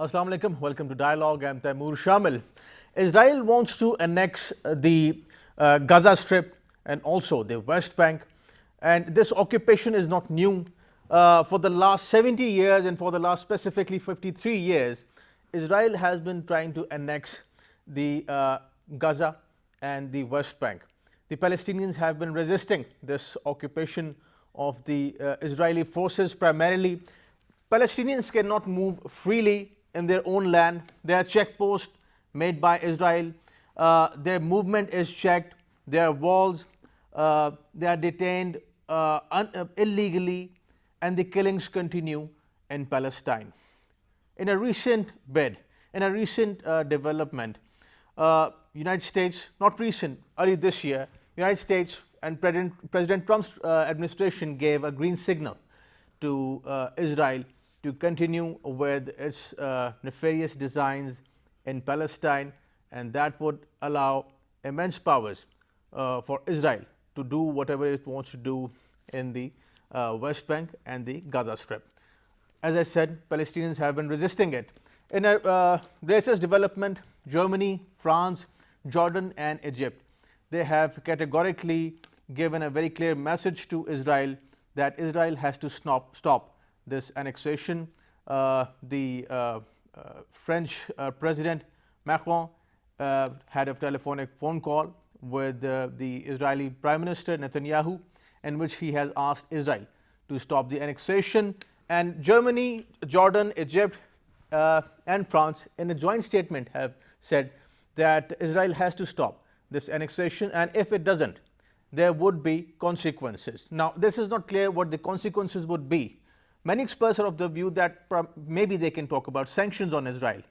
Assalamu alaikum. Welcome to Dialogue. I'm Taimur Shamil. Israel wants to annex the Gaza Strip and also the West Bank. And this occupation is not new. For the last 70 years and for the last specifically 53 years, Israel has been trying to annex the Gaza and the West Bank. The Palestinians have been resisting this occupation of the Israeli forces primarily. Palestinians cannot move freely in their own land. There are checkposts made by Israel. Their movement is checked. There are walls. They are detained illegally, and the killings continue in Palestine. In a recent bid, in a recent development, United States, not recent, early this year, United States and President Trump's administration gave a green signal to Israel to continue with its nefarious designs in Palestine, and that would allow immense powers for Israel to do whatever it wants to do in the West Bank and the Gaza Strip. As I said, Palestinians have been resisting it. In a latest development, Germany, France, Jordan and Egypt, they have categorically given a very clear message to Israel that Israel has to stop this annexation. The French President Macron had a telephonic phone call with the Israeli Prime Minister Netanyahu, in which he has asked Israel to stop the annexation. And Germany, Jordan, Egypt and France in a joint statement have said that Israel has to stop this annexation, and if it doesn't, there would be consequences. Now, this is not clear what the consequences would be. Many experts are of the view that maybe they can talk about sanctions on Israel.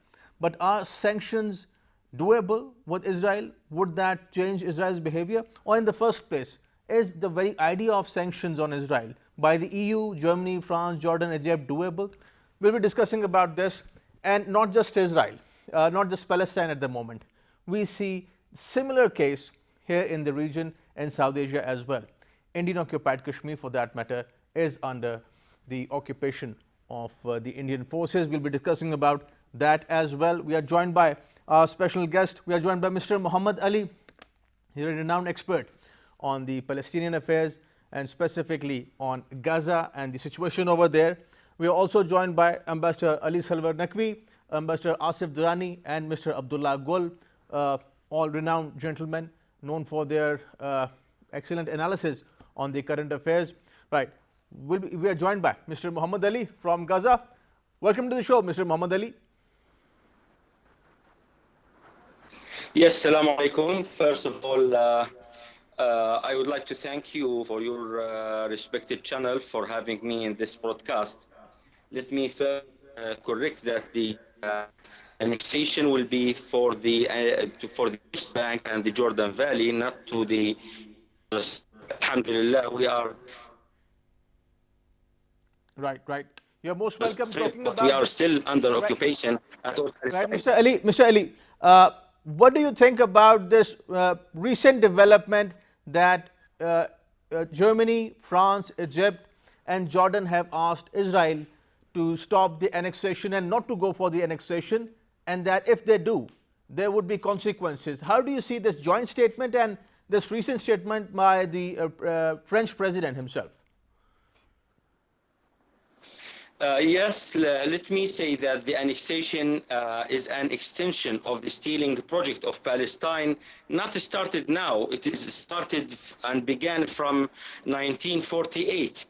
But are sanctions doable with Israel? Would that change Israel's behavior? Or in the first place, is the very idea of sanctions on Israel by the EU, Germany, France, Jordan, Egypt doable? We'll be discussing about this, and not just Israel, not just Palestine at the moment. We see similar case here in the region in South Asia as well. Indian occupied Kashmir, for that matter, is under the occupation of the Indian forces. We'll be discussing about that as well. We are joined by our special guest. We are joined by Mr. Muhammad Ali. He's a renowned expert on the Palestinian affairs and specifically on Gaza and the situation over there. We are also joined by Ambassador Ali Salwar Naqvi, Ambassador Asif Durrani and Mr. Abdullah Gul, all renowned gentlemen known for their excellent analysis on the current affairs. Right. We are joined by Mr. Muhammad Ali from Gaza. Welcome to the show, Mr. Muhammad Ali. Yes, Assalamu alaikum. First of all, I would like to thank you for your respected channel for having me in this broadcast. Let me first correct that the annexation will be for the West Bank and the Jordan Valley, not to the. Alhamdulillah, we are. Right. You're most welcome. Talking about we are still under occupation. Right, Mr. Ali, what do you think about this recent development that Germany, France, Egypt, and Jordan have asked Israel to stop the annexation and not to go for the annexation, and that if they do, there would be consequences? How do you see this joint statement and this recent statement by the French president himself? Yes, let me say that the annexation is an extension of the stealing project of Palestine, not started now. It is started and began from 1948.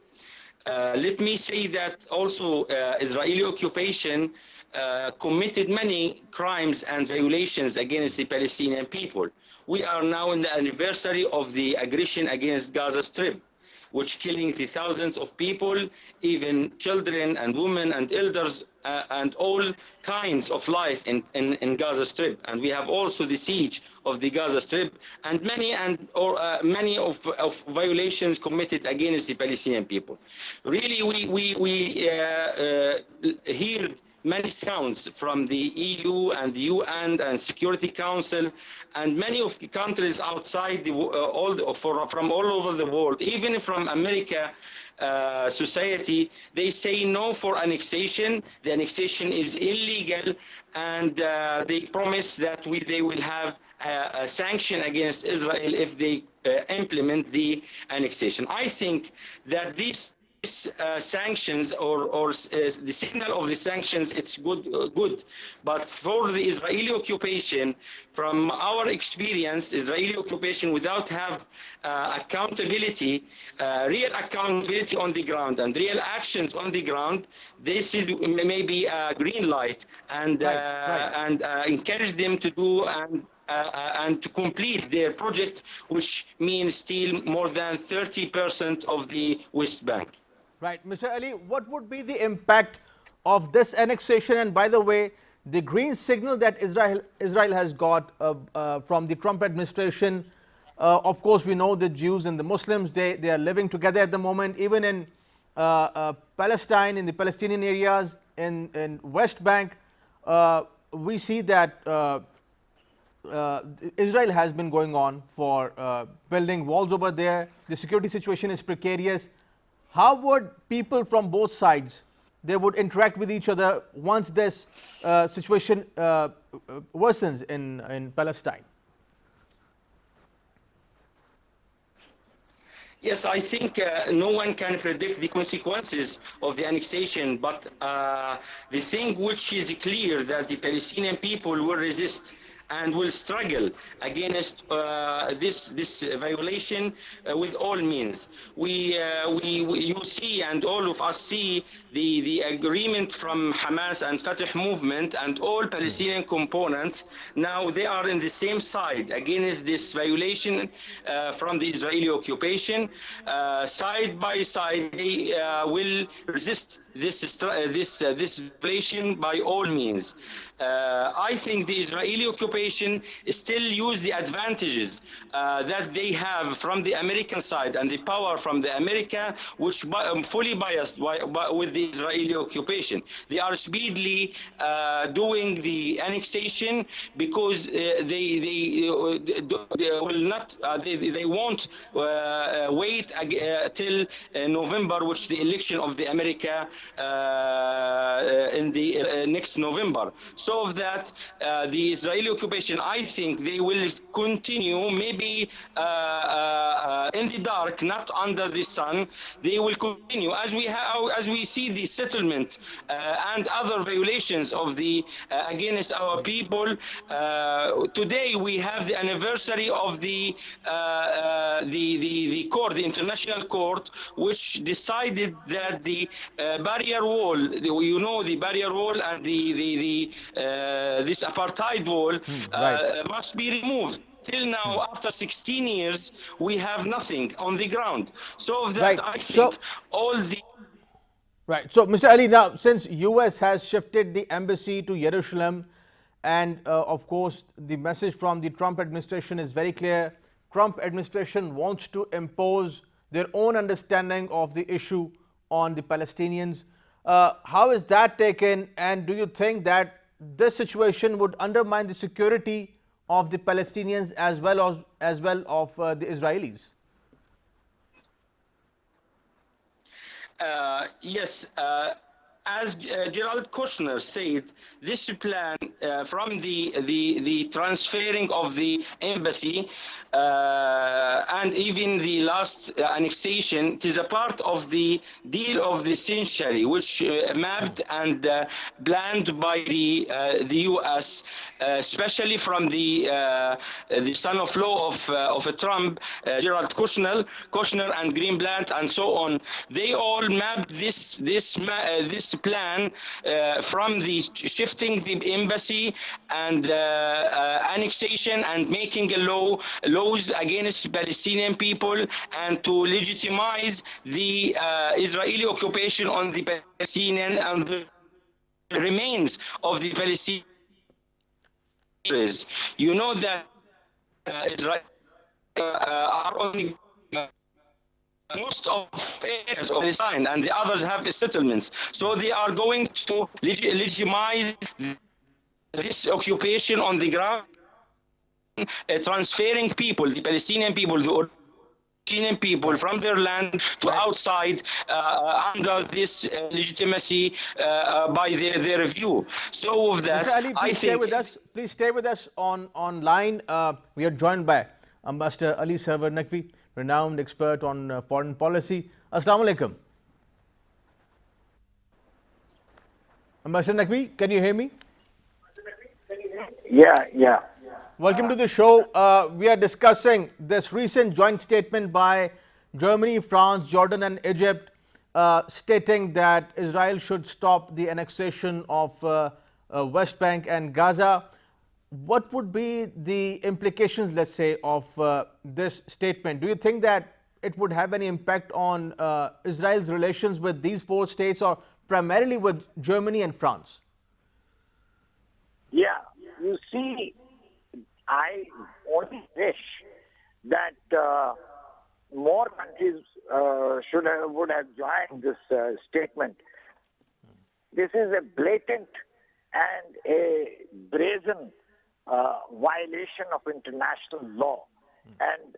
Let me say that also Israeli occupation committed many crimes and violations against the Palestinian people. We are now in the anniversary of the aggression against Gaza Strip, which killing the thousands of people, even children and women and elders and all kinds of life in Gaza Strip. And we have also the siege of the Gaza Strip and many of violations committed against the Palestinian people. Really, we heard many sounds from the EU and the UN and Security Council and many of the countries outside from all over the world, even from America society. They say no for annexation. The annexation is illegal, and they promise that they will have a sanction against Israel if they implement the annexation. I think that these sanctions or the signal of the sanctions, it's good, but for the Israeli occupation, from our experience, Israeli occupation without have accountability, real accountability on the ground and real actions on the ground, this is maybe a green light, and encourage them to do and to complete their project, which means still more than 30% of the West Bank. Right. Mr. Ali, what would be the impact of this annexation? And by the way, the green signal that Israel has got from the Trump administration, of course, we know the Jews and the Muslims, they are living together at the moment, even in Palestine, in the Palestinian areas, in West Bank. We see that Israel has been going on for building walls over there. The security situation is precarious. How would people from both sides, they would interact with each other once this situation worsens in Palestine? Yes, I think no one can predict the consequences of the annexation, but the thing which is clear that the Palestinian people will resist and will struggle against this violation with all means. You see, and all of us see, the agreement from Hamas and Fatah movement and all Palestinian components. Now they are in the same side against this violation from the Israeli occupation. Side by side, they will resist this violation by all means. I think the Israeli occupation still use the advantages that they have from the American side and the power from the America, which fully biased with the Israeli occupation. They are speedily doing the annexation because they will not, they won't wait till November, which the election of the America in the next November. So that the Israeli occupation, I think they will continue, maybe in the dark, not under the sun. They will continue as we see the settlement and other violations of the against our people. Today we have the anniversary of the court, the international court, which decided that the barrier wall, the barrier wall and this apartheid wall must be removed. Till now, after 16 years, we have nothing on the ground. So that I think all the... Right. So, Mr. Ali, now, since US has shifted the embassy to Jerusalem, and of course, the message from the Trump administration is very clear. Trump administration wants to impose their own understanding of the issue on the Palestinians. How is that taken, and do you think that this situation would undermine the security of the Palestinians as well of the Israelis? Yes. As Jared Kushner said, this plan from the transferring of the embassy and even the last annexation, it is a part of the deal of the century, which mapped and planned by the U.S., especially from the son-in-law of Trump, Jared Kushner and Greenblatt and so on. They all mapped this plan from the shifting the embassy and annexation and making laws against Palestinian people and to legitimize the Israeli occupation on the Palestinian and the remains of the Palestinians. You know that Israel are only most of areas of Palestine, and the others have settlements. So they are going to legitimize this occupation on the ground, transferring people, the Palestinian people, the Palestinian people from their land to outside under this legitimacy by their view. So with that, Mr. Ali, I please stay think with us. Please stay with us online. We are joined by Ambassador Ali Sarwar Naqvi, renowned expert on foreign policy. Assalamu alaikum. Ambassador Naqvi, can you hear me? Yeah. Welcome to the show. We are discussing this recent joint statement by Germany, France, Jordan, and Egypt, stating that Israel should stop the annexation of West Bank and Gaza. What would be the implications, let's say, of this statement? Do you think that it would have any impact on Israel's relations with these four states, or primarily with Germany and France? Yeah. You see, I only wish that more countries would have joined this statement. This is a blatant and a brazen violation of international law, and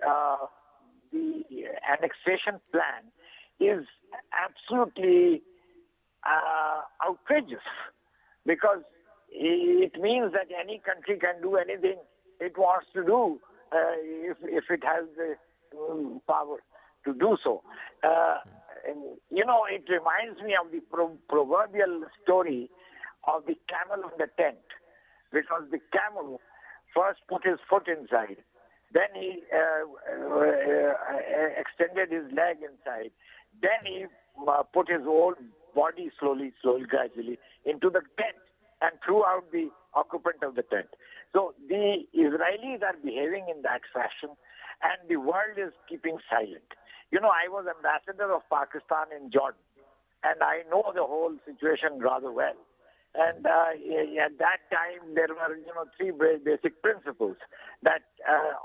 the annexation plan is absolutely outrageous, because it means that any country can do anything it wants to do if it has the power to do so. It reminds me of the proverbial story of the camel in the tent, because the camel first put his foot inside, then he extended his leg inside, then he put his whole body slowly, gradually into the tent and threw out the occupant of the tent. So the Israelis are behaving in that fashion, and the world is keeping silent. I was ambassador of Pakistan in Jordan, and I know the whole situation rather well. And at that time, there were, three basic principles that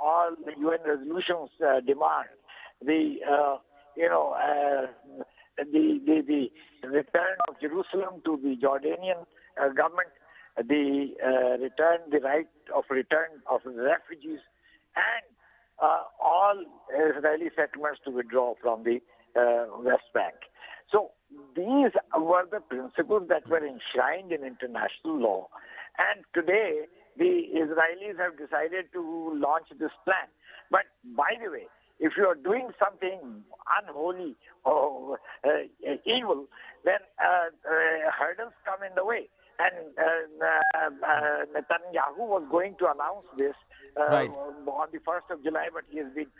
all the UN resolutions demand: the return of Jerusalem to the Jordanian government, the right of return of refugees, and all Israeli settlements to withdraw from the West Bank. So these were the principles that were enshrined in international law. And today, the Israelis have decided to launch this plan. But by the way, if you are doing something unholy or evil, then hurdles come in the way. And Netanyahu was going to announce this on the 1st of July, but he has been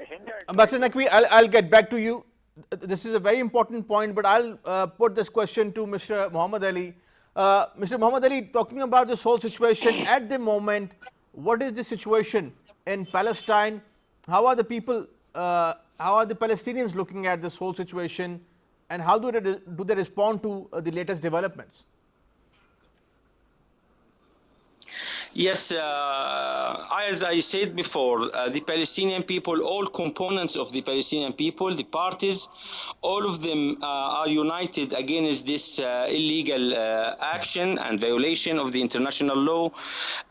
hindered. Ambassador Naqvi, I'll get back to you. This is a very important point, but I'll put this question to Mr. Muhammad Ali. Mr. Muhammad Ali, talking about this whole situation at the moment, what is the situation in Palestine? How are the people, how are the Palestinians looking at this whole situation, and how do they respond to the latest developments? Yes, as I said before, the Palestinian people, all components of the Palestinian people, the parties, all of them are united against this illegal action and violation of the international law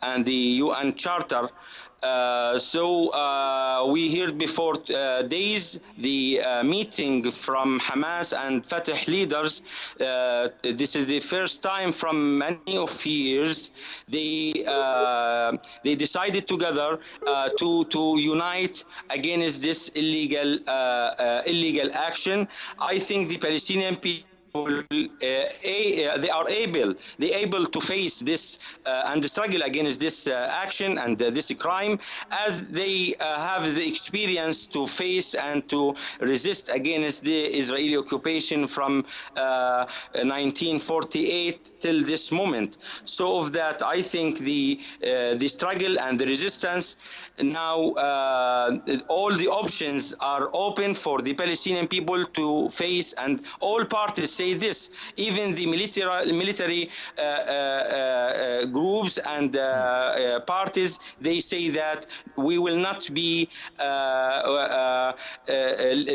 and the UN Charter. We heard before days the meeting from Hamas and Fatah leaders. This is the first time from many of years they decided together to unite against this illegal action. I think the Palestinian people, they are able to face this and struggle against this action and this crime, as they have the experience to face and to resist against the Israeli occupation from 1948 till this moment. So of that, I think the struggle and the resistance now, all the options are open for the Palestinian people to face, and all parties say say this. Even the military groups and parties, they say that we will not be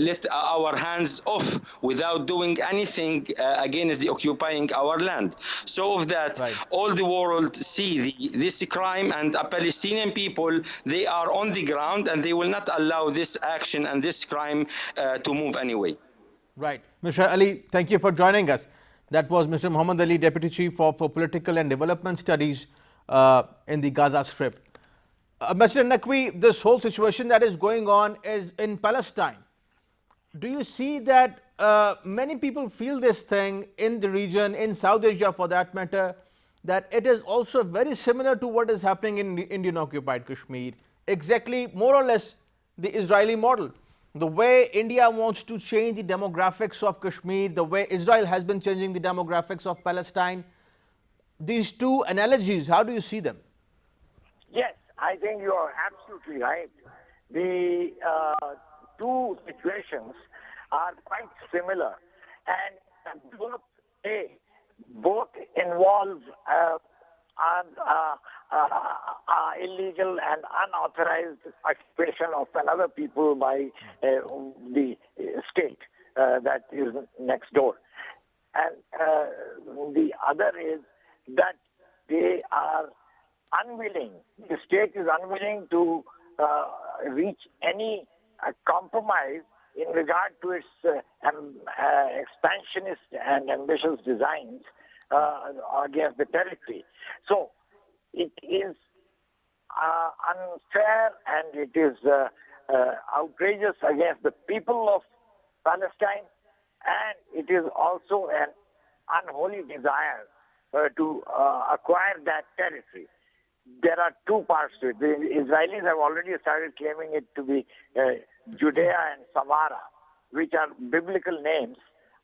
let our hands off without doing anything against the occupying our land. So of that, Right. all the world see this crime, and Palestinian people, they are on the ground and they will not allow this action and this crime to move anyway. Right. Mr. Ali, thank you for joining us. That was Mr. Muhammad Ali, Deputy Chief for Political and Development Studies in the Gaza Strip. Mr. Naqvi, this whole situation that is going on is in Palestine. Do you see that many people feel this thing in the region, in South Asia for that matter, that it is also very similar to what is happening in Indian occupied Kashmir, exactly more or less the Israeli model? The way India wants to change the demographics of Kashmir, the way Israel has been changing the demographics of Palestine, these two analogies, how do you see them? Yes, I think you are absolutely right. The two situations are quite similar, and both involve illegal and unauthorized occupation of another people by the state that is next door. And the other is that they are unwilling, the state is unwilling to reach any compromise in regard to its expansionist and ambitious designs against the territory. So it is unfair and it is outrageous against the people of Palestine, and it is also an unholy desire to acquire that territory. There are two parts to it. The Israelis have already started claiming it to be Judea and Samara, which are biblical names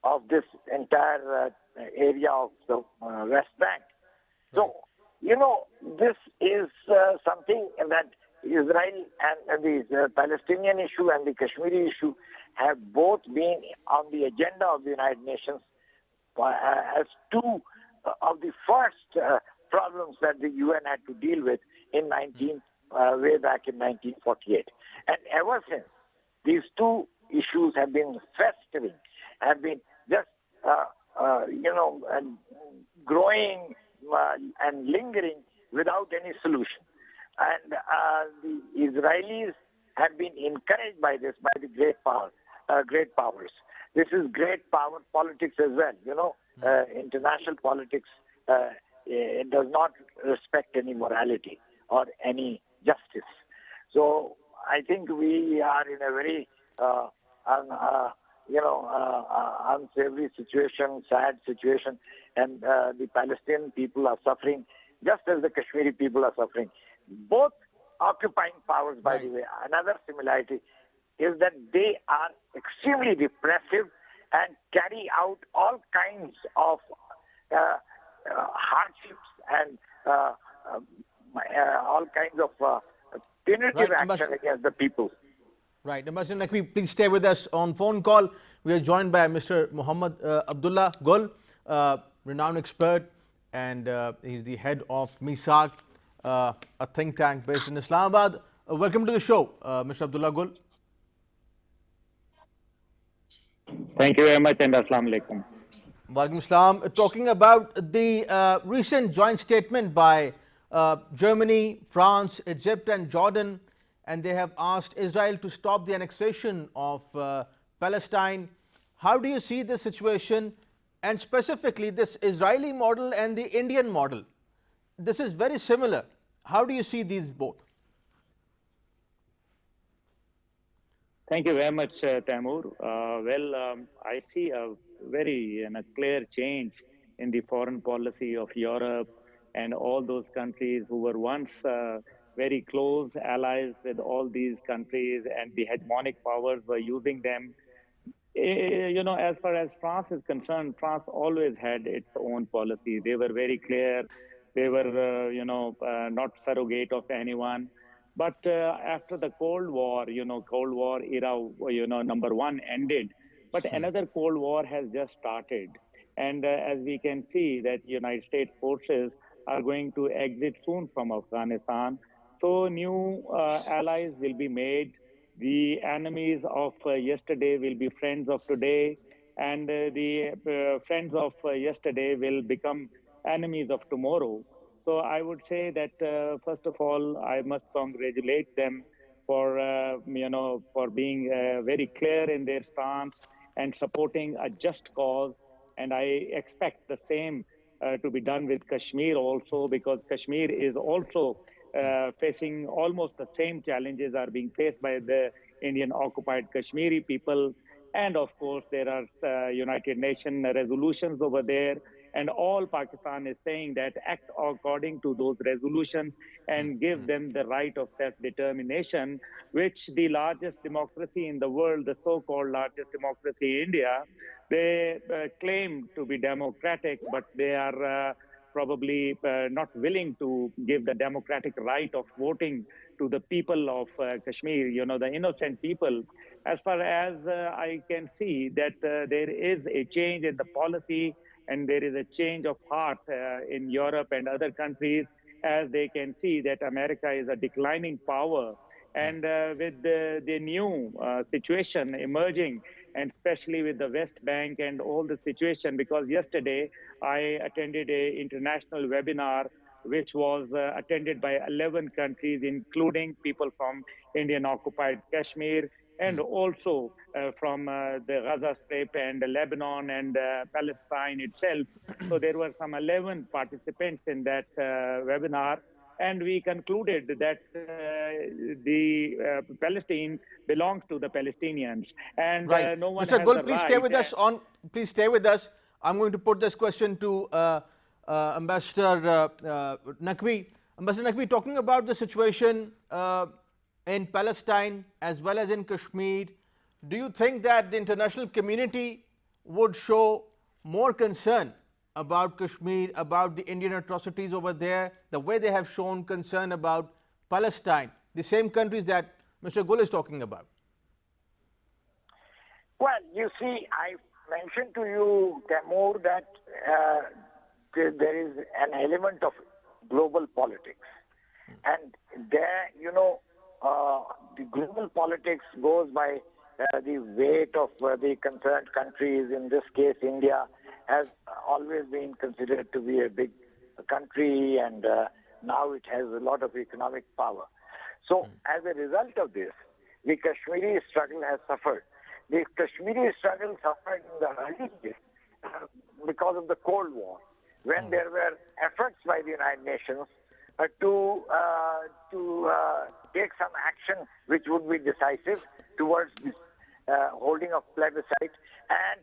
of this entire area of the West Bank. So, this is something that Israel and the Palestinian issue and the Kashmiri issue have both been on the agenda of the United Nations as two of the first problems that the UN had to deal with in way back in 1948. And ever since, these two issues have been festering, have been just, growing and lingering without any solution. And the Israelis have been encouraged by this, by the great powers. This is great power politics as well. International politics, it does not respect any morality or any justice. So I think we are in a very unsavory situation, sad situation, and the Palestinian people are suffering just as the Kashmiri people are suffering. Both occupying powers, by the way, another similarity is that they are extremely repressive and carry out all kinds of hardships and all kinds of punitive action against the people. Right. Ambassador Naqvi, please stay with us on phone call. We are joined by Mr. Muhammad Abdullah Gul, renowned expert, and he's the head of MISAT, a think tank based in Islamabad. Welcome to the show, Mr. Abdullah Gul. Thank you very much, and Assalamu alaikum. Walaikum Assalam. Talking about the recent joint statement by Germany, France, Egypt, and Jordan, and they have asked Israel to stop the annexation of Palestine. How do you see this situation, and specifically this Israeli model and the Indian model? This is very similar. How do you see these both? Thank you very much, Taimur. I see a very clear change in the foreign policy of Europe and all those countries who were once very close allies with all these countries, and the hegemonic powers were using them. As far as France is concerned, France always had its own policy. They were very clear. They were, not surrogate of anyone. But after the Cold War, Cold War era, number one ended. But another Cold War has just started. And as we can see that United States forces are going to exit soon from Afghanistan. So new allies will be made. The enemies of yesterday will be friends of today, and the friends of yesterday will become enemies of tomorrow. So I would say that first of all, I must congratulate them for for being very clear in their stance and supporting a just cause. And I expect the same to be done with Kashmir also, because Kashmir is also facing almost the same challenges are being faced by the Indian occupied Kashmiri people. And of course, there are United Nations resolutions over there. And all Pakistan is saying that act according to those resolutions and give them the right of self-determination, which the largest democracy in the world, the so-called largest democracy, India, they claim to be democratic, but they are probably not willing to give the democratic right of voting to the people of Kashmir, the innocent people. As far as I can see that there is a change in the policy and there is a change of heart in Europe and other countries, as they can see that America is a declining power. And with the new situation emerging, and especially with the West Bank and all the situation, because yesterday I attended an international webinar which was attended by 11 countries, including people from Indian occupied Kashmir, and also from the Gaza Strip and Lebanon and Palestine itself. So there were some 11 participants in that webinar. And we concluded that the Palestine belongs to the Palestinians, and Right. no one Mr. has Gul, the please stay right. with us on. Please stay with us. I'm going to put this question to Ambassador Naqvi. Ambassador Naqvi, talking about the situation in Palestine as well as in Kashmir, do you think that the international community would show more concern about Kashmir, about the Indian atrocities over there, the way they have shown concern about Palestine, the same countries that Mr. Gul is talking about? Well, you see, I mentioned to you, Taimur, that there is an element of global politics. And there, the global politics goes by the weight of the concerned countries. In this case, India has always been considered to be a big country, and now it has a lot of economic power. So as a result of this, the Kashmiri struggle has suffered. The Kashmiri struggle suffered in the early days because of the Cold War, when there were efforts by the United Nations to take some action which would be decisive towards this holding of plebiscite, and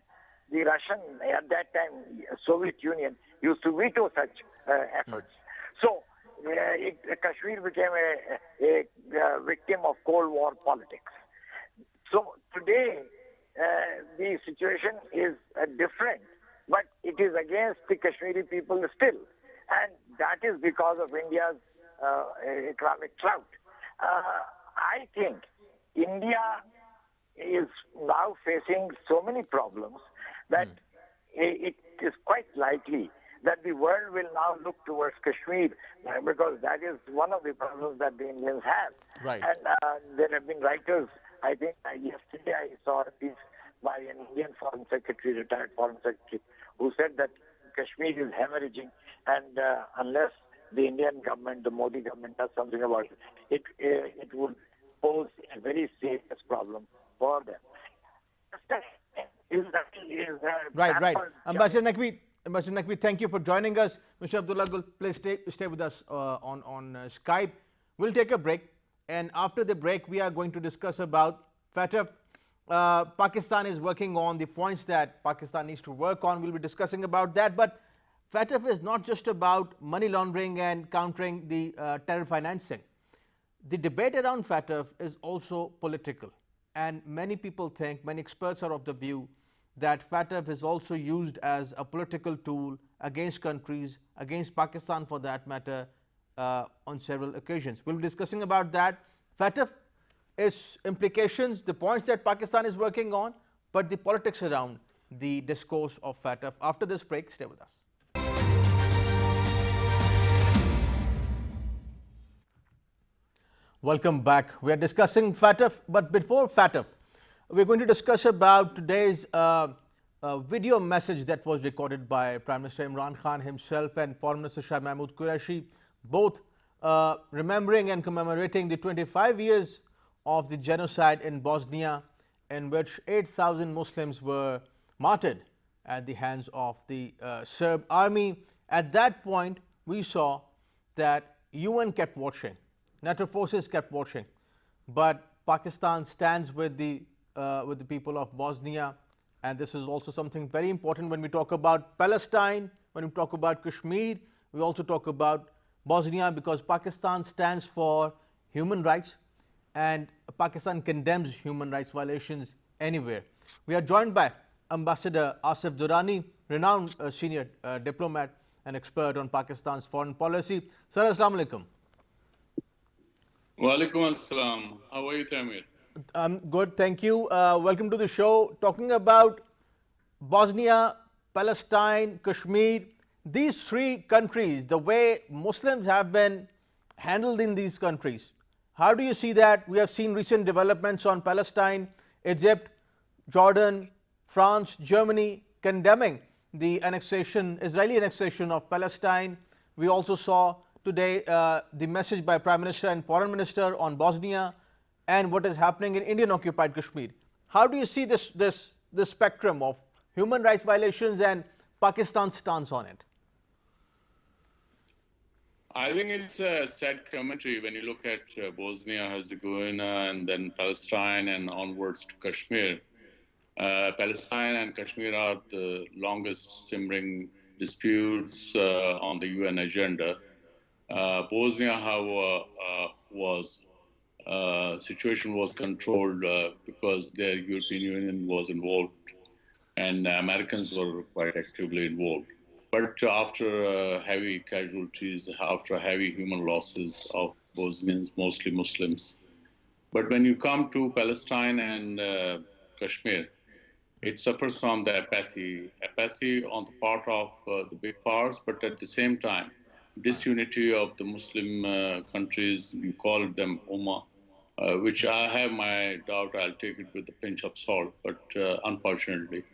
the Russian, at that time, Soviet Union, used to veto such efforts. So Kashmir became a victim of Cold War politics. So today, the situation is different, but it is against the Kashmiri people still. And that is because of India's economic clout. I think India is now facing so many problems that it is quite likely that the world will now look towards Kashmir, because that is one of the problems that the Indians have. Right. And there have been writers, I think yesterday I saw a piece by an Indian foreign secretary, retired foreign secretary, who said that Kashmir is hemorrhaging, and unless the Indian government, the Modi government, does something about it, it would pose a very serious problem for them. Right. Ambassador Naqvi, thank you for joining us. Mr. Abdullah Gul, please stay with us on Skype. We'll take a break, and after the break, we are going to discuss about FATF. Pakistan is working on the points that Pakistan needs to work on. We'll be discussing about that. But FATF is not just about money laundering and countering the terror financing. The debate around FATF is also political. And many people think, many experts are of the view that FATF is also used as a political tool against countries, against Pakistan for that matter, on several occasions. We'll be discussing about that. FATF, its implications, the points that Pakistan is working on, but the politics around the discourse of FATF. After this break, stay with us. Welcome back. We are discussing FATF, but before FATF, we're going to discuss about today's video message that was recorded by Prime Minister Imran Khan himself and Foreign Minister Shah Mahmood Qureshi, both remembering and commemorating the 25 years of the genocide in Bosnia, in which 8,000 Muslims were martyred at the hands of the Serb army. At that point, we saw that UN kept watching, NATO forces kept watching, but Pakistan stands with the people of Bosnia, and this is also something very important when we talk about Palestine, when we talk about Kashmir, we also talk about Bosnia, because Pakistan stands for human rights and Pakistan condemns human rights violations anywhere. We are joined by Ambassador Asif Durrani, renowned senior diplomat and expert on Pakistan's foreign policy. Sir, Assalamu alaikum. Walaikum assalam. How are you, Tamir? I'm good, thank you. Welcome to the show. Talking about Bosnia, Palestine, Kashmir, these three countries, the way Muslims have been handled in these countries, how do you see that? We have seen recent developments on Palestine, Egypt, Jordan, France, Germany condemning the annexation, Israeli annexation of Palestine. We also saw today the message by Prime Minister and Foreign Minister on Bosnia and what is happening in Indian occupied Kashmir. How do you see this spectrum of human rights violations and Pakistan's stance on it? I think it's a sad commentary when you look at Bosnia-Herzegovina and then Palestine and onwards to Kashmir. Palestine and Kashmir are the longest simmering disputes on the UN agenda. Bosnia, however, situation was controlled because the European Union was involved and Americans were quite actively involved. But after heavy casualties, after heavy human losses of Bosnians, mostly Muslims. But when you come to Palestine and Kashmir, it suffers from the apathy on the part of the big powers, but at the same time, disunity of the Muslim countries, you call them Ummah, which I have my doubt, I'll take it with a pinch of salt, but unfortunately,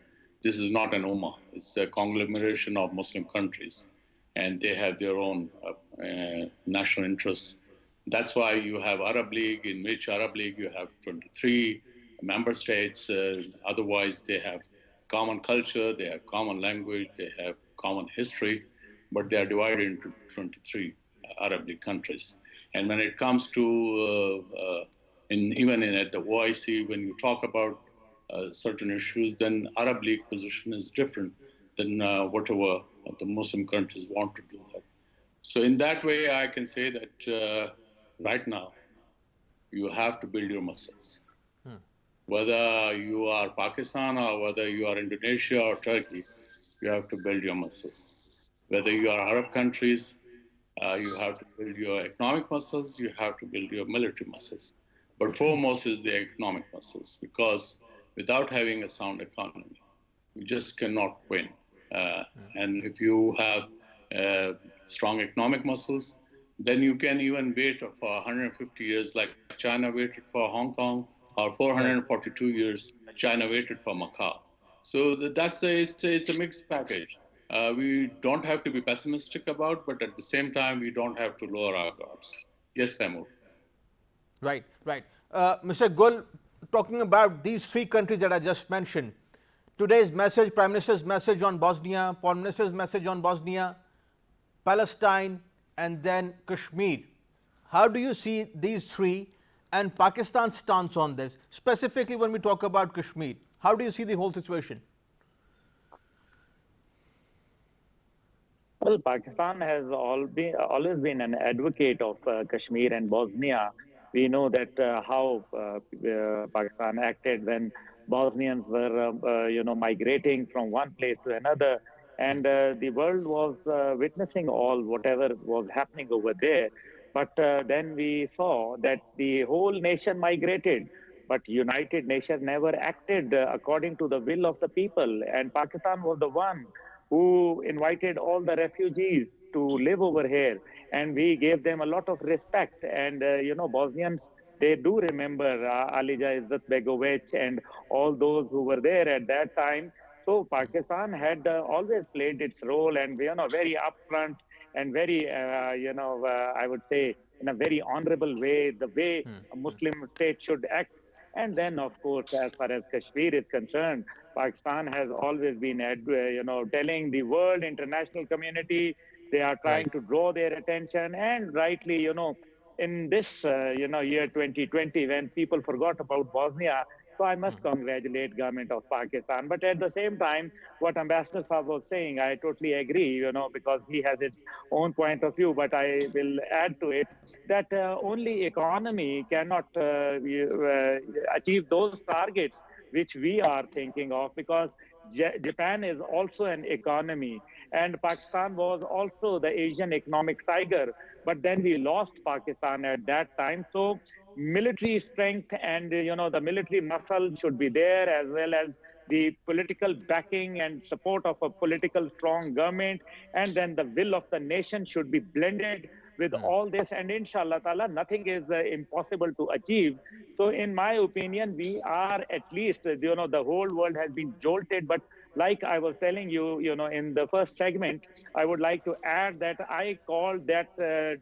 this is not an Ummah. It's a conglomeration of Muslim countries, and they have their own national interests. That's why you have Arab League, in which Arab League you have 23 member states. Otherwise, they have common culture, they have common language, they have common history, but they are divided into 23 Arab League countries. And when it comes to, even at the OIC, when you talk about certain issues, then Arab League position is different than whatever the Muslim countries want to do that. So in that way, I can say that right now, you have to build your muscles. Whether you are Pakistan or whether you are Indonesia or Turkey, you have to build your muscles. Whether you are Arab countries, you have to build your economic muscles, you have to build your military muscles. But foremost is the economic muscles, because without having a sound economy, you just cannot win. And if you have strong economic muscles, then you can even wait for 150 years like China waited for Hong Kong, or 442 years China waited for Macau. So it's a mixed package. We don't have to be pessimistic about, but at the same time, we don't have to lower our guards. Yes, Taimur. Right. Mr. Gul, talking about these three countries that I just mentioned, today's message, Prime Minister's message on Bosnia, Foreign Minister's message on Bosnia, Palestine, and then Kashmir. How do you see these three and Pakistan's stance on this, specifically when we talk about Kashmir? How do you see the whole situation? Well, Pakistan has always been an advocate of Kashmir and Bosnia. We know that how Pakistan acted when Bosnians were, migrating from one place to another, and the world was witnessing whatever was happening over there. But then we saw that the whole nation migrated. but United Nations never acted according to the will of the people. And Pakistan was the one who invited all the refugees to live over here, and we gave them a lot of respect. And Bosnians, they do remember Alija Izzat Begovic and all those who were there at that time. So Pakistan had always played its role, and very upfront and very I would say in a very honorable way, the way a Muslim state should act. And then, of course, as far as Kashmir is concerned, Pakistan has always been, telling the world, international community, they are trying Right. to draw their attention, and rightly, in this, year 2020, when people forgot about Bosnia. So I must congratulate government of Pakistan. But at the same time, what Ambassador Saab was saying, I totally agree, because he has his own point of view. But I will add to it that only economy cannot achieve those targets which we are thinking of, because Japan is also an economy, and Pakistan was also the Asian economic tiger. But then we lost Pakistan at that time. So military strength and the military muscle should be there, as well as the political backing and support of a political strong government, and then the will of the nation should be blended with all this. And inshallah ta'ala, nothing is impossible to achieve. So in my opinion, we are at least, the whole world has been jolted. But like I was telling you, in the first segment, I would like to add that I called that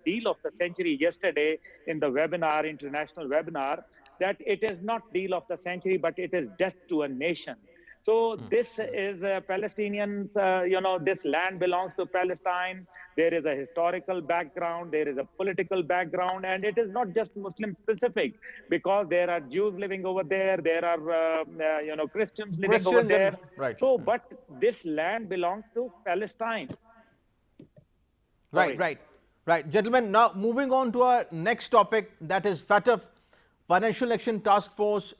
deal of the century yesterday in the webinar, international webinar, that it is not deal of the century, but it is death to a nation. So this is a Palestinian, this land belongs to Palestine. There is a historical background, there is a political background, and it is not just Muslim specific, because there are Jews living over there, there are, Christians living over Christians there. and right. So, but this land belongs to Palestine. Right, Sorry. right, right. Gentlemen, now moving on to our next topic, that is FATF, Financial Action Task Force.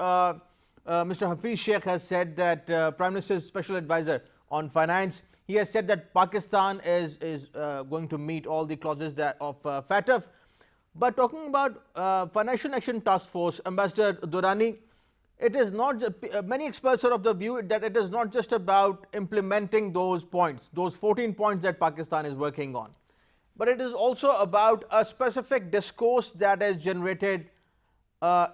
Mr. Hafiz Sheikh has said that Prime Minister's Special Advisor on Finance, he has said that Pakistan is going to meet all the clauses of FATF. But talking about Financial Action Task Force, Ambassador Durrani, it is not many experts are of the view that it is not just about implementing those points, those 14 points that Pakistan is working on, but it is also about a specific discourse that is generated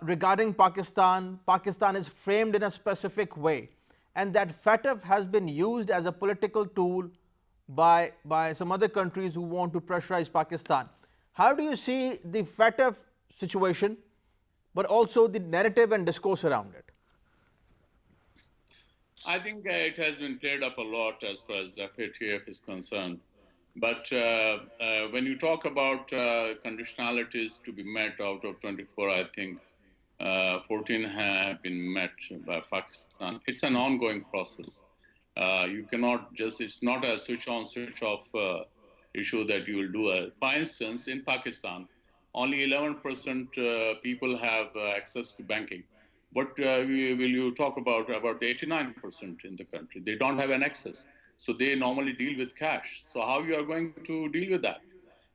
regarding Pakistan. Pakistan is framed in a specific way, and that FATF has been used as a political tool by some other countries who want to pressurize Pakistan. How do you see the FATF situation, but also the narrative and discourse around it? I think it has been played up a lot as far as the FATF is concerned. But when you talk about conditionalities to be met out of 24, I think 14 have been met by Pakistan. It's an ongoing process. You cannot just, it's not a switch on, switch off issue that you will do. For instance, in Pakistan, only 11% people have access to banking. But will you talk about 89% in the country? They don't have an access. So they normally deal with cash. So how you are going to deal with that?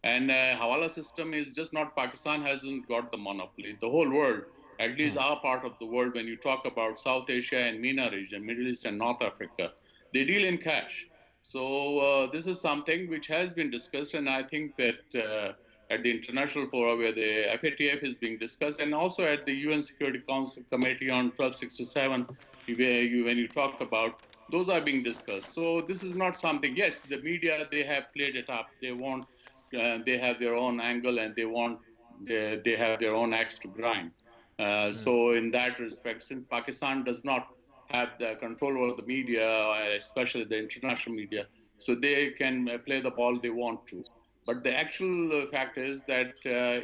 And Hawala system is just not, Pakistan hasn't got the monopoly. The whole world, at least our part of the world, when you talk about South Asia and MENA region, Middle East and North Africa, they deal in cash. So this is something which has been discussed, and I think that at the international forum where the FATF is being discussed, and also at the UN Security Council Committee on 1267, when you talk about, those are being discussed. So this is not something, yes, the media, they have played it up. They want, they have their own angle, and they have their own axe to grind. So in that respect, since Pakistan does not have the control over the media, especially the international media, so they can play the ball they want to. But the actual fact is that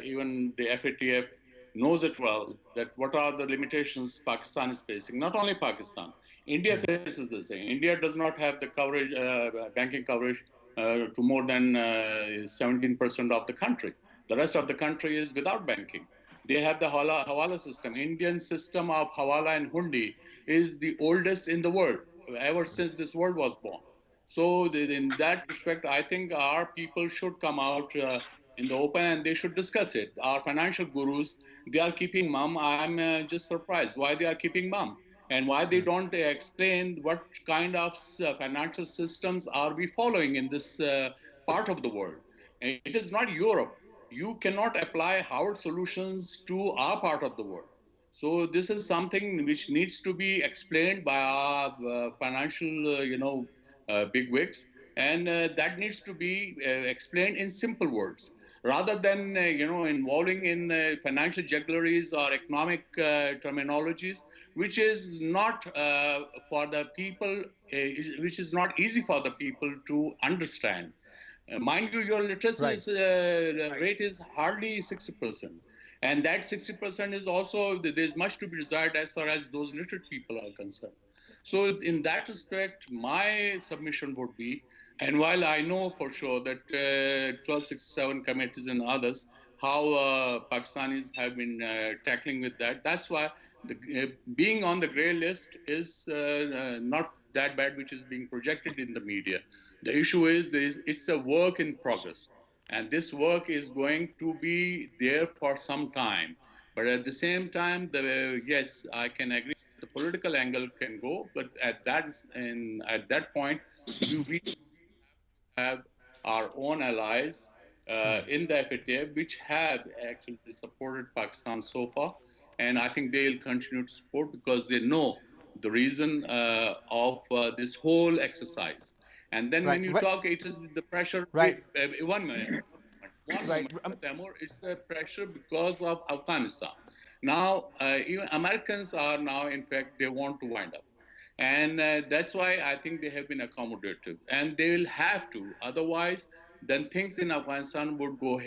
even the FATF knows it well, that what are the limitations Pakistan is facing. Not only Pakistan, India faces the same. India does not have the coverage, banking coverage to more than 17% of the country. The rest of the country is without banking. They have the Hawala system. Indian system of Hawala and Hundi is the oldest in the world, ever since this world was born. So in that respect, I think our people should come out in the open, and they should discuss it. Our financial gurus, they are keeping mum. I'm just surprised why they are keeping mum, and why they don't explain what kind of financial systems are we following in this part of the world. And it is not Europe. You cannot apply Howard solutions to our part of the world. So this is something which needs to be explained by our financial, bigwigs, and that needs to be explained in simple words, rather than involving in financial juggleries or economic terminologies, which is not for the people, which is not easy for the people to understand. Mind you, your literacy Right. rate is hardly 60%. And that 60% is also, there's much to be desired as far as those literate people are concerned. So in that respect, my submission would be, and while I know for sure that 1267 committees and others, how Pakistanis have been tackling with that, that's why being on the grey list is not that bad, which is being projected in the media. The issue is it's a work in progress. And this work is going to be there for some time. But at the same time, yes, I can agree the political angle can go, but at that point, we have our own allies in the FATF, which have actually supported Pakistan so far. And I think they'll continue to support because they know the reason of this whole exercise. And then when you talk, it is the pressure. Right. 1 minute. One Right. moment, Tamur, it's the pressure because of Afghanistan. Now, even Americans are now, in fact, they want to wind up. And that's why I think they have been accommodative. And they will have to. Otherwise, then things in Afghanistan would go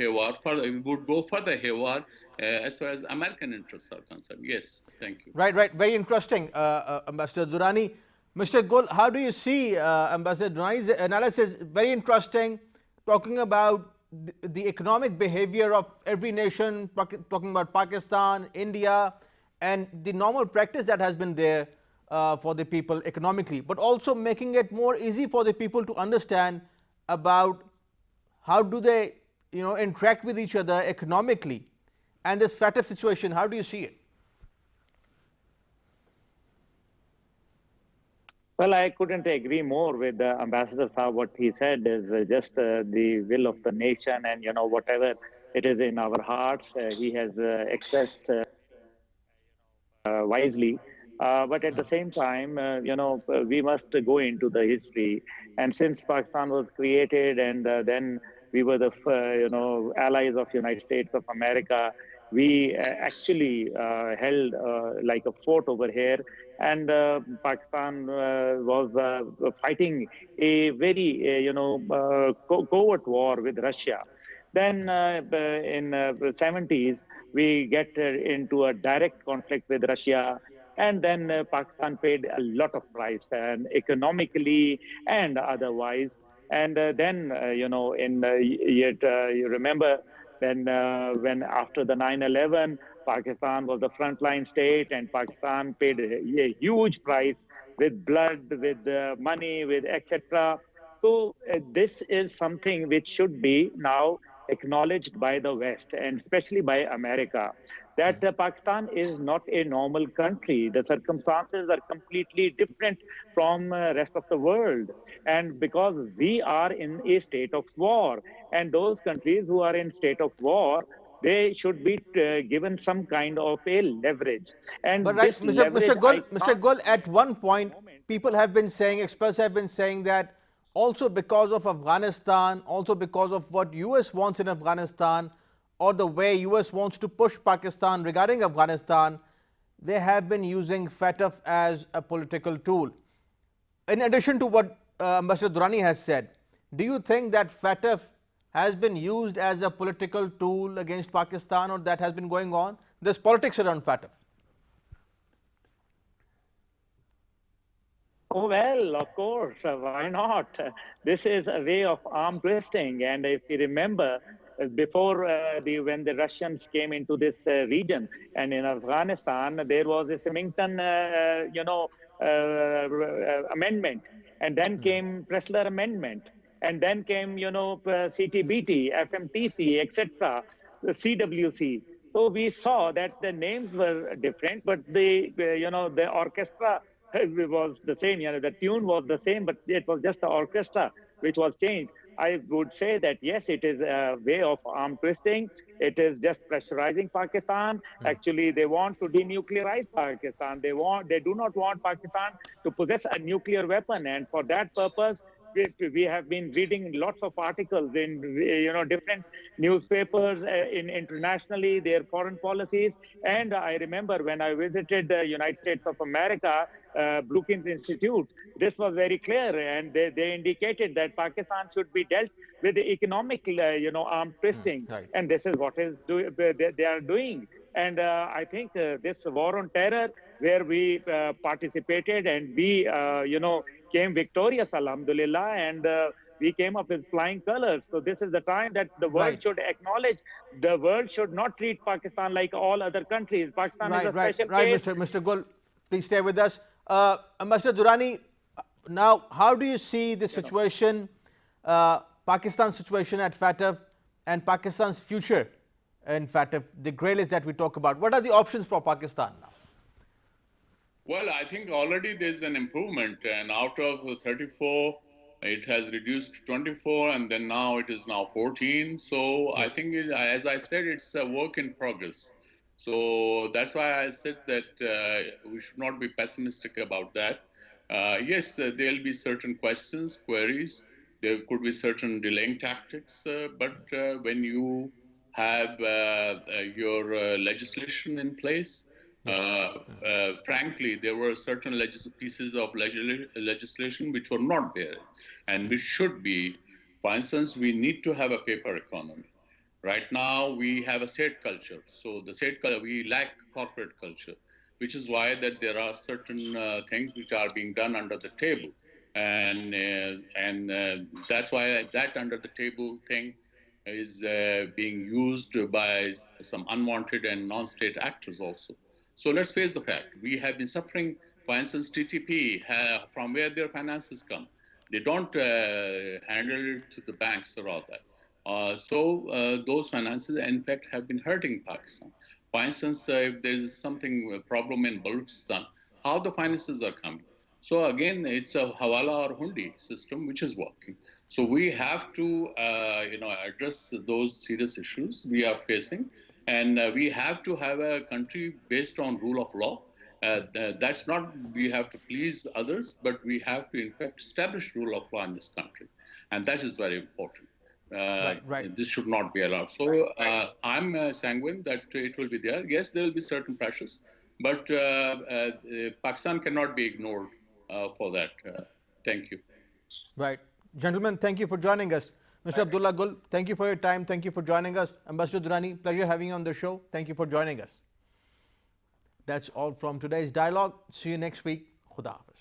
further haywire as far as American interests are concerned. Yes, thank you. Right, right. Very interesting, Ambassador Durrani. Mr. Gul, how do you see Ambassador Durrani's analysis? Very interesting, talking about the economic behavior of every nation, talking about Pakistan, India, and the normal practice that has been there for the people economically, but also making it more easy for the people to understand about how do they, interact with each other economically. And this FATF situation, how do you see it? Well, I couldn't agree more with Ambassador Saab. What he said is just the will of the nation, and whatever it is in our hearts, he has expressed wisely. But at the same time, we must go into the history. And since Pakistan was created, and then we were the allies of United States of America, we actually held like a fort over here, and Pakistan was fighting a very covert war with Russia. Then in the 70s, we get into a direct conflict with Russia. And then Pakistan paid a lot of price, and economically and otherwise. And then, you remember when after the 9/11, Pakistan was a frontline state, and Pakistan paid a huge price with blood, with money, with etc. So this is something which should be now acknowledged by the West, and especially by America, that Pakistan is not a normal country. The circumstances are completely different from rest of the world. And because we are in a state of war, and those countries who are in state of war, they should be given some kind of a leverage. And but right, this leverage, Mr. Gul, at one point, people have been saying, experts have been saying that also because of Afghanistan, also because of what US wants in Afghanistan, or the way US wants to push Pakistan regarding Afghanistan, they have been using FATF as a political tool. In addition to what Ambassador Durrani has said, do you think that FATF has been used as a political tool against Pakistan, or that has been going on? There's politics around FATF. Oh, well, of course, why not? This is a way of arm twisting. And if you remember, before when the Russians came into this region, and in Afghanistan, there was a Symington, amendment, and then came Pressler Amendment. and then came, CTBT, FMTC, etc., the CWC. So we saw that the names were different, but the orchestra was the same. The tune was the same, but it was just the orchestra which was changed. I would say that yes, it is a way of arm twisting. It is just pressurizing Pakistan. Actually, they want to denuclearize Pakistan. They do not want Pakistan to possess a nuclear weapon, and for that purpose, we have been reading lots of articles in different newspapers in internationally their foreign policies. And I remember when I visited the United States of America, Brookings Institute, this was very clear, and they indicated that Pakistan should be dealt with the economic arm twisting, right. and this is what they are doing. And I think this war on terror, where we participated and we came victorious, alhamdulillah, and we came up with flying colors. So this is the time that the world Right. should acknowledge. The world should not treat Pakistan like all other countries. Pakistan is a special case. Mr. Gul, please stay with us. Ambassador Durrani, now how do you see the situation, Pakistan's situation at FATF and Pakistan's future in FATF, the grey list that we talk about? What are the options for Pakistan now? Well, I think already there's an improvement, and out of 34, it has reduced to 24, and then now it is now 14. So I think, as I said, it's a work in progress. So that's why I said that we should not be pessimistic about that. Yes, there'll be certain questions, queries. There could be certain delaying tactics, but when you have your legislation in place, frankly, there were certain pieces of legislation which were not there, and which should be. For instance, we need to have a paper economy. Right now, we have a state culture. So the state culture, we lack corporate culture, which is why that there are certain things which are being done under the table, and that's why that under the table thing is being used by some unwanted and non-state actors also. So let's face the fact, we have been suffering, for instance, TTP, from where their finances come. They don't handle it to the banks or all that. So those finances, in fact, have been hurting Pakistan. For instance, if there is a problem in Balochistan, how the finances are coming. So again, it's a Hawala or Hundi system which is working. So we have to, address those serious issues we are facing, and we have to have a country based on rule of law. That's not we have to please others, but we have to in fact establish rule of law in this country, and that is very important. Right. This should not be allowed. So I'm sanguine that it will be there. Yes, there will be certain pressures, but Pakistan cannot be ignored for that. Thank you. Right. Gentlemen, thank you for joining us. Mr. Abdullah Gul, thank you for your time. Thank you for joining us. Ambassador Durrani, pleasure having you on the show. Thank you for joining us. That's all from today's dialogue. See you next week. Khuda Hafiz.